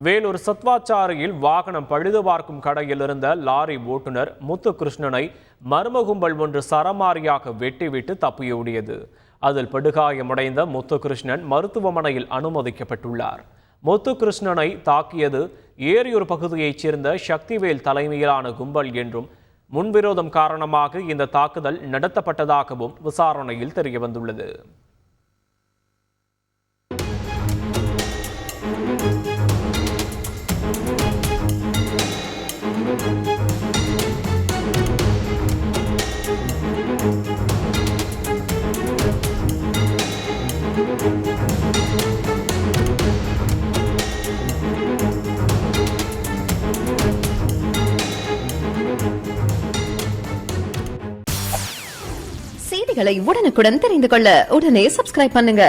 வேலூர் சத்வாச்சாரியில் வாகனம் பழுது பார்க்கும் கடையில் இருந்த லாரி ஓட்டுநர் முத்துகிருஷ்ணனை மர்ம கும்பல் ஒன்று சரமாரியாக வெட்டிவிட்டு தப்பியோடியது. அதில் படுகாயமடைந்த முத்துகிருஷ்ணன் மருத்துவமனையில் அனுமதிக்கப்பட்டுள்ளார். முத்துகிருஷ்ணனை தாக்கியது ஏரியூர் பகுதியைச் சேர்ந்த சக்திவேல் தலைமையிலான கும்பல் என்றும் முன்விரோதம் காரணமாக இந்த தாக்குதல் நடத்தப்பட்டதாகவும் விசாரணையில் தெரியவந்துள்ளது. செய்திகளை உடனுக்குடன் தெரிந்து கொள்ள உடனே சப்ஸ்கிரைப் பண்ணுங்க.